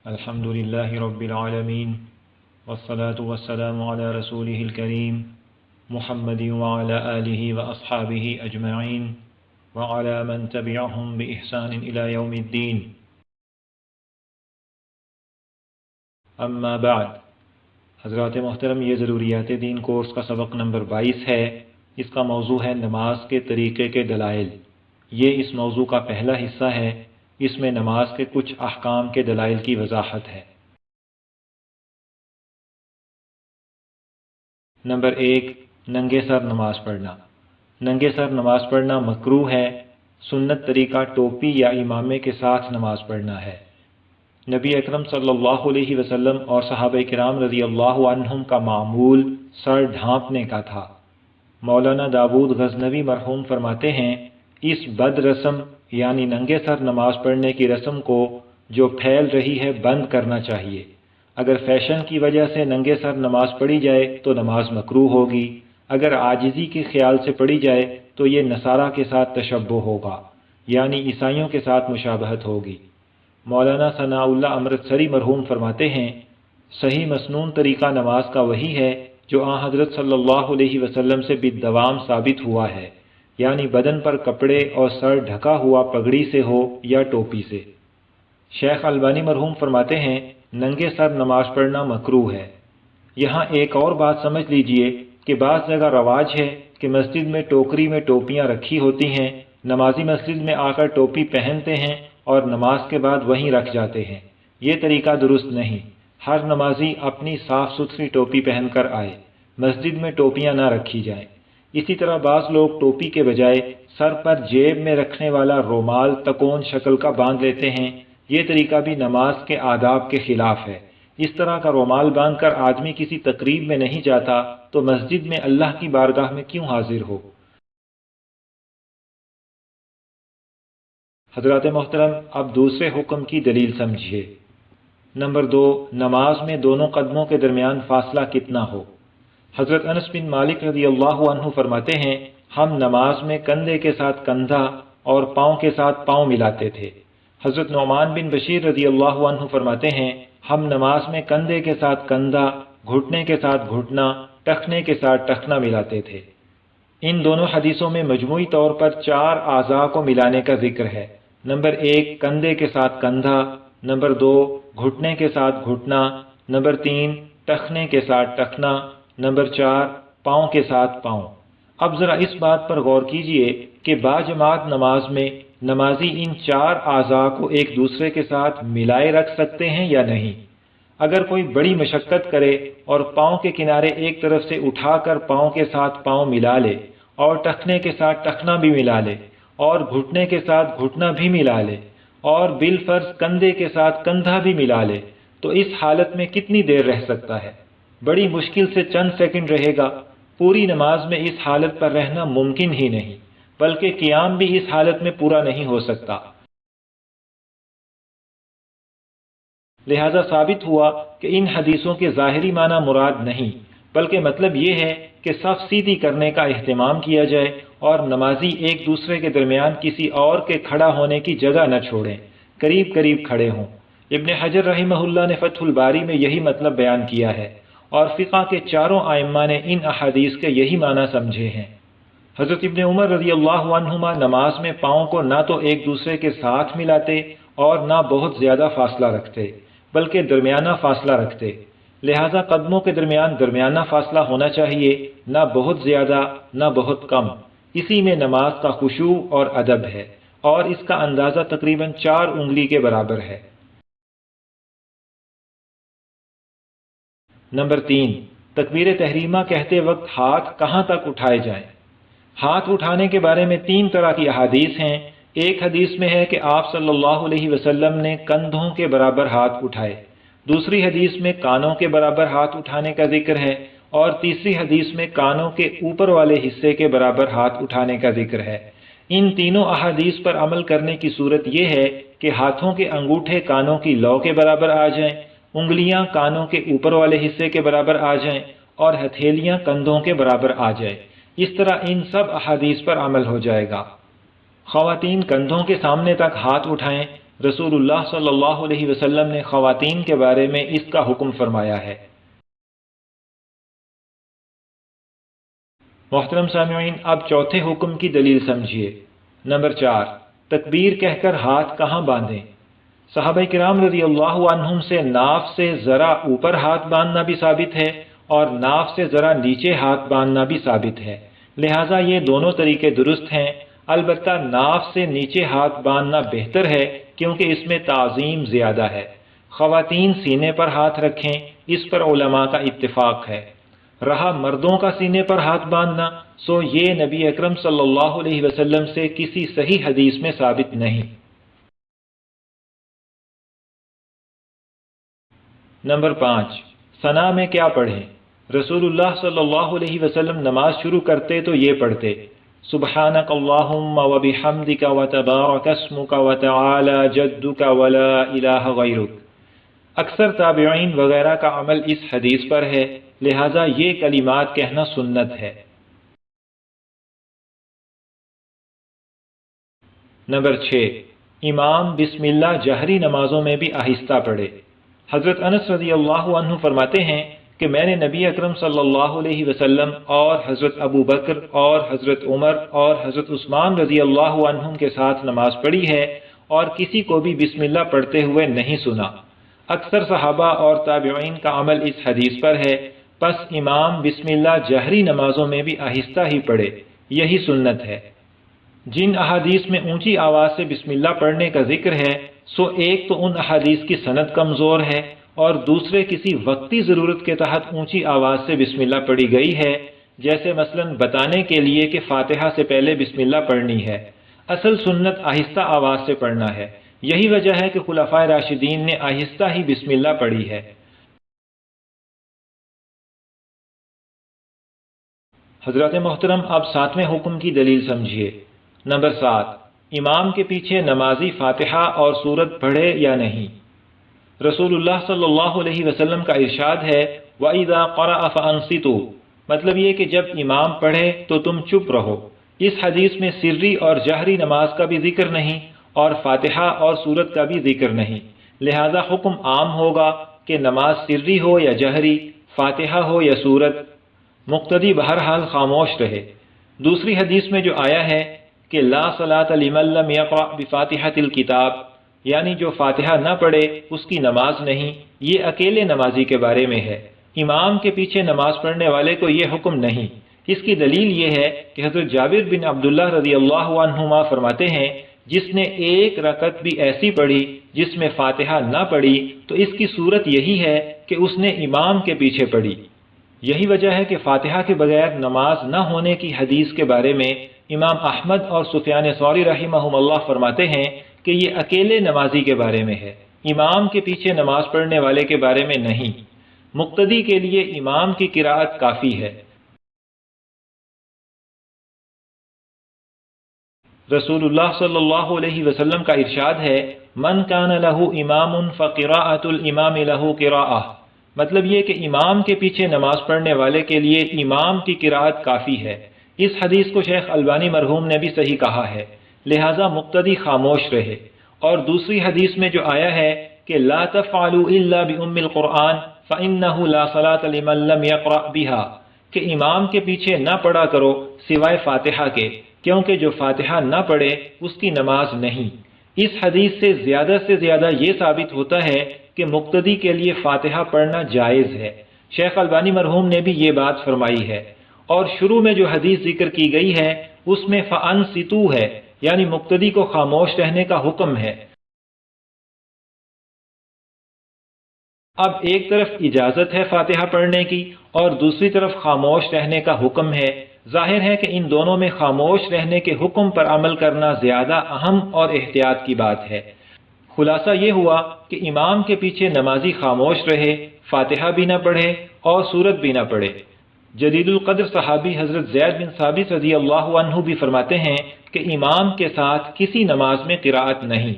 الحمد لله رب العالمين والصلاة والسلام على رسوله الكريم محمد وعلى آله وأصحابه أجمعين وعلى من تبعهم بإحسان إلى يوم الدين اما بعد حضرات محترم، یہ ضروریات دین کورس کا سبق نمبر 22 ہے۔ اس کا موضوع ہے نماز کے طریقے کے دلائل۔ یہ اس موضوع کا پہلا حصہ ہے۔ اس میں نماز کے کچھ احکام کے دلائل کی وضاحت ہے۔ نمبر 1، ننگے سر نماز پڑھنا۔ ننگے سر نماز پڑھنا مکروہ ہے۔ سنت طریقہ ٹوپی یا امامے کے ساتھ نماز پڑھنا ہے۔ نبی اکرم صلی اللہ علیہ وسلم اور صحابہ کرام رضی اللہ عنہم کا معمول سر ڈھانپنے کا تھا۔ مولانا داود غزنوی مرحوم فرماتے ہیں، اس بد رسم یعنی ننگے سر نماز پڑھنے کی رسم کو جو پھیل رہی ہے بند کرنا چاہیے۔ اگر فیشن کی وجہ سے ننگے سر نماز پڑھی جائے تو نماز مکروہ ہوگی۔ اگر عاجزی کے خیال سے پڑھی جائے تو یہ نصارہ کے ساتھ تشبہ ہوگا، یعنی عیسائیوں کے ساتھ مشابہت ہوگی۔ مولانا ثناء اللہ امرتسری مرحوم فرماتے ہیں، صحیح مسنون طریقہ نماز کا وہی ہے جو آن حضرت صلی اللہ علیہ وسلم سے بالدوام ثابت ہوا ہے، یعنی بدن پر کپڑے اور سر ڈھکا ہوا پگڑی سے ہو یا ٹوپی سے۔ شیخ البانی مرحوم فرماتے ہیں، ننگے سر نماز پڑھنا مکروہ ہے۔ یہاں ایک اور بات سمجھ لیجئے کہ بعض جگہ رواج ہے کہ مسجد میں ٹوکری میں ٹوپیاں رکھی ہوتی ہیں، نمازی مسجد میں آ کر ٹوپی پہنتے ہیں اور نماز کے بعد وہیں رکھ جاتے ہیں۔ یہ طریقہ درست نہیں۔ ہر نمازی اپنی صاف ستھری ٹوپی پہن کر آئے، مسجد میں ٹوپیاں نہ رکھی جائیں۔ اسی طرح بعض لوگ ٹوپی کے بجائے سر پر جیب میں رکھنے والا رومال تکون شکل کا باندھ لیتے ہیں۔ یہ طریقہ بھی نماز کے آداب کے خلاف ہے۔ اس طرح کا رومال باندھ کر آدمی کسی تقریب میں نہیں جاتا تو مسجد میں اللہ کی بارگاہ میں کیوں حاضر ہو؟ حضرات محترم، اب دوسرے حکم کی دلیل سمجھیے۔ نمبر 2، نماز میں دونوں قدموں کے درمیان فاصلہ کتنا ہو۔ حضرت انس بن مالک رضی اللہ عنہ فرماتے ہیں، ہم نماز میں کندھے کے ساتھ کندھا اور پاؤں کے ساتھ پاؤں ملاتے تھے۔ حضرت نعمان بن بشیر رضی اللہ عنہ فرماتے ہیں، ہم نماز میں کندھے کے ساتھ کندھا، گھٹنے کے ساتھ گھٹنا، ٹخنے کے ساتھ ٹخنا ملاتے تھے۔ ان دونوں حدیثوں میں مجموعی طور پر 4 اعضاء کو ملانے کا ذکر ہے۔ نمبر 1، کندھے کے ساتھ کندھا۔ نمبر 2، گھٹنے کے ساتھ گھٹنا۔ نمبر 3، ٹخنے کے ساتھ ٹخنا۔ نمبر 4، پاؤں کے ساتھ پاؤں۔ اب ذرا اس بات پر غور کیجئے کہ باجماعت نماز میں نمازی ان 4 اعضاء کو ایک دوسرے کے ساتھ ملائے رکھ سکتے ہیں یا نہیں؟ اگر کوئی بڑی مشقت کرے اور پاؤں کے کنارے ایک طرف سے اٹھا کر پاؤں کے ساتھ پاؤں ملا لے اور ٹخنے کے ساتھ ٹخنا بھی ملا لے اور گھٹنے کے ساتھ گھٹنا بھی ملا لے اور بالفرض کندھے کے ساتھ کندھا بھی ملا لے تو اس حالت میں کتنی دیر رہ سکتا ہے؟ بڑی مشکل سے چند سیکنڈ رہے گا۔ پوری نماز میں اس حالت پر رہنا ممکن ہی نہیں، بلکہ قیام بھی اس حالت میں پورا نہیں ہو سکتا۔ لہذا ثابت ہوا کہ ان حدیثوں کے ظاہری معنی مراد نہیں، بلکہ مطلب یہ ہے کہ صف سیدھی کرنے کا اہتمام کیا جائے اور نمازی ایک دوسرے کے درمیان کسی اور کے کھڑا ہونے کی جگہ نہ چھوڑیں، قریب قریب کھڑے ہوں۔ ابن حجر رحمہ اللہ نے فتح الباری میں یہی مطلب بیان کیا ہے اور فقہ کے 4 ائمہ نے ان احادیث کے یہی معنی سمجھے ہیں۔ حضرت ابن عمر رضی اللہ عنہما نماز میں پاؤں کو نہ تو ایک دوسرے کے ساتھ ملاتے اور نہ بہت زیادہ فاصلہ رکھتے، بلکہ درمیانہ فاصلہ رکھتے۔ لہذا قدموں کے درمیان درمیانہ فاصلہ ہونا چاہیے، نہ بہت زیادہ نہ بہت کم۔ اسی میں نماز کا خشوع اور ادب ہے اور اس کا اندازہ تقریباً 4 انگلی کے برابر ہے۔ نمبر 3، تکبیر تحریمہ کہتے وقت ہاتھ کہاں تک اٹھائے جائیں۔ ہاتھ اٹھانے کے بارے میں 3 طرح کی احادیث ہیں۔ ایک حدیث میں ہے کہ آپ صلی اللہ علیہ وسلم نے کندھوں کے برابر ہاتھ اٹھائے، دوسری حدیث میں کانوں کے برابر ہاتھ اٹھانے کا ذکر ہے اور تیسری حدیث میں کانوں کے اوپر والے حصے کے برابر ہاتھ اٹھانے کا ذکر ہے۔ ان تینوں احادیث پر عمل کرنے کی صورت یہ ہے کہ ہاتھوں کے انگوٹھے کانوں کی لو کے برابر آ جائیں، انگلیاں کانوں کے اوپر والے حصے کے برابر آ جائیں اور ہتھیلیاں کندھوں کے برابر آ جائیں۔ اس طرح ان سب احادیث پر عمل ہو جائے گا۔ خواتین کندھوں کے سامنے تک ہاتھ اٹھائیں، رسول اللہ صلی اللہ علیہ وسلم نے خواتین کے بارے میں اس کا حکم فرمایا ہے۔ محترم سامعین، اب چوتھے حکم کی دلیل سمجھیے۔ نمبر 4، تکبیر کہہ کر ہاتھ کہاں باندھیں؟ صحابہ کرام رضی اللہ عنہم سے ناف سے ذرا اوپر ہاتھ باندھنا بھی ثابت ہے اور ناف سے ذرا نیچے ہاتھ باندھنا بھی ثابت ہے، لہٰذا یہ دونوں طریقے درست ہیں۔ البتہ ناف سے نیچے ہاتھ باندھنا بہتر ہے کیونکہ اس میں تعظیم زیادہ ہے۔ خواتین سینے پر ہاتھ رکھیں، اس پر علماء کا اتفاق ہے۔ رہا مردوں کا سینے پر ہاتھ باندھنا، سو یہ نبی اکرم صلی اللہ علیہ وسلم سے کسی صحیح حدیث میں ثابت نہیں۔ نمبر 5، ثنا میں کیا پڑھیں؟ رسول اللہ صلی اللہ علیہ وسلم نماز شروع کرتے تو یہ پڑھتے: سبحانک اللہم وبحمدک وتبارک اسمک وتعالی جدک ولا الہ غیرک۔ اکثر تابعین وغیرہ کا عمل اس حدیث پر ہے، لہٰذا یہ کلمات کہنا سنت ہے۔ نمبر 6، امام بسم اللہ جہری نمازوں میں بھی آہستہ پڑھے۔ حضرت انس رضی اللہ عنہ فرماتے ہیں کہ میں نے نبی اکرم صلی اللہ علیہ وسلم اور حضرت ابو بکر اور حضرت عمر اور حضرت عثمان رضی اللہ عنہم کے ساتھ نماز پڑھی ہے اور کسی کو بھی بسم اللہ پڑھتے ہوئے نہیں سنا۔ اکثر صحابہ اور تابعین کا عمل اس حدیث پر ہے، پس امام بسم اللہ جہری نمازوں میں بھی آہستہ ہی پڑھے، یہی سنت ہے۔ جن احادیث میں اونچی آواز سے بسم اللہ پڑھنے کا ذکر ہے، سو ایک تو ان احادیث کی سند کمزور ہے اور دوسرے کسی وقتی ضرورت کے تحت اونچی آواز سے بسم اللہ پڑھی گئی ہے، جیسے مثلا بتانے کے لیے کہ فاتحہ سے پہلے بسم اللہ پڑھنی ہے۔ اصل سنت آہستہ آواز سے پڑھنا ہے، یہی وجہ ہے کہ خلفائے راشدین نے آہستہ ہی بسم اللہ پڑھی ہے۔ حضرات محترم، اب 7ویں حکم کی دلیل سمجھیے۔ نمبر 7، امام کے پیچھے نمازی فاتحہ اور سورت پڑھے یا نہیں؟ رسول اللہ صلی اللہ علیہ وسلم کا ارشاد ہے وَإِذَا قَرَأَ فَأَنصِتُوا، مطلب یہ کہ جب امام پڑھے تو تم چپ رہو۔ اس حدیث میں سری اور جہری نماز کا بھی ذکر نہیں اور فاتحہ اور سورت کا بھی ذکر نہیں، لہذا حکم عام ہوگا کہ نماز سری ہو یا جہری، فاتحہ ہو یا سورت، مقتدی بہرحال خاموش رہے۔ دوسری حدیث میں جو آیا ہے کہ لا صلاۃ لمن لم یقرأ بفاتحۃ الکتاب، یعنی جو فاتحہ نہ پڑھے اس کی نماز نہیں، یہ اکیلے نمازی کے بارے میں ہے، امام کے پیچھے نماز پڑھنے والے کو یہ حکم نہیں۔ اس کی دلیل یہ ہے کہ حضرت جابر بن عبداللہ رضی اللہ عنہما فرماتے ہیں جس نے ایک رکعت بھی ایسی پڑھی جس میں فاتحہ نہ پڑھی تو اس کی صورت یہی ہے کہ اس نے امام کے پیچھے پڑھی۔ یہی وجہ ہے کہ فاتحہ کے بغیر نماز نہ ہونے کی حدیث کے بارے میں امام احمد اور سفیان ثوری رحمہم اللہ فرماتے ہیں کہ یہ اکیلے نمازی کے بارے میں ہے، امام کے پیچھے نماز پڑھنے والے کے بارے میں نہیں۔ مقتدی کے لیے امام کی قراءت کافی ہے۔ رسول اللہ صلی اللہ علیہ وسلم کا ارشاد ہے من کان لہ امام فقراءۃ الامام لہ قراءہ، مطلب یہ کہ امام کے پیچھے نماز پڑھنے والے کے لیے امام کی قراءت کافی ہے۔ اس حدیث کو شیخ البانی مرحوم نے بھی صحیح کہا ہے، لہذا مقتدی خاموش رہے۔ اور دوسری حدیث میں جو آیا ہے کہ لا تفعلوا الا بام القرآن فانہ لا صلاۃ لمن لم یقرأ بها، کہ امام کے پیچھے نہ پڑھا کرو سوائے فاتحہ کے، کیونکہ جو فاتحہ نہ پڑھے اس کی نماز نہیں۔ اس حدیث سے زیادہ یہ ثابت ہوتا ہے کہ مقتدی کے لیے فاتحہ پڑھنا جائز ہے۔ شیخ البانی مرحوم نے بھی یہ بات فرمائی ہے۔ اور شروع میں جو حدیث ذکر کی گئی ہے اس میں فَأَنصِتُوا ہے، یعنی مقتدی کو خاموش رہنے کا حکم ہے۔ اب ایک طرف اجازت ہے فاتحہ پڑھنے کی اور دوسری طرف خاموش رہنے کا حکم ہے۔ ظاہر ہے کہ ان دونوں میں خاموش رہنے کے حکم پر عمل کرنا زیادہ اہم اور احتیاط کی بات ہے۔ خلاصہ یہ ہوا کہ امام کے پیچھے نمازی خاموش رہے، فاتحہ بھی نہ پڑھے اور سورت بھی نہ پڑھے۔ جلیل القدر صحابی حضرت زید بن ثابت رضی اللہ عنہ بھی فرماتے ہیں کہ امام کے ساتھ کسی نماز میں قراءت نہیں۔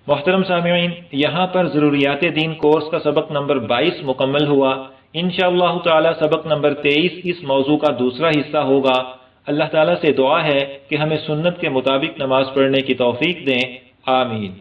محترم سامعین، یہاں پر ضروریات دین کورس کا سبق نمبر 22 مکمل ہوا۔ انشاءاللہ تعالی سبق نمبر 23 اس موضوع کا دوسرا حصہ ہوگا۔ اللہ تعالیٰ سے دعا ہے کہ ہمیں سنت کے مطابق نماز پڑھنے کی توفیق دیں، آمین۔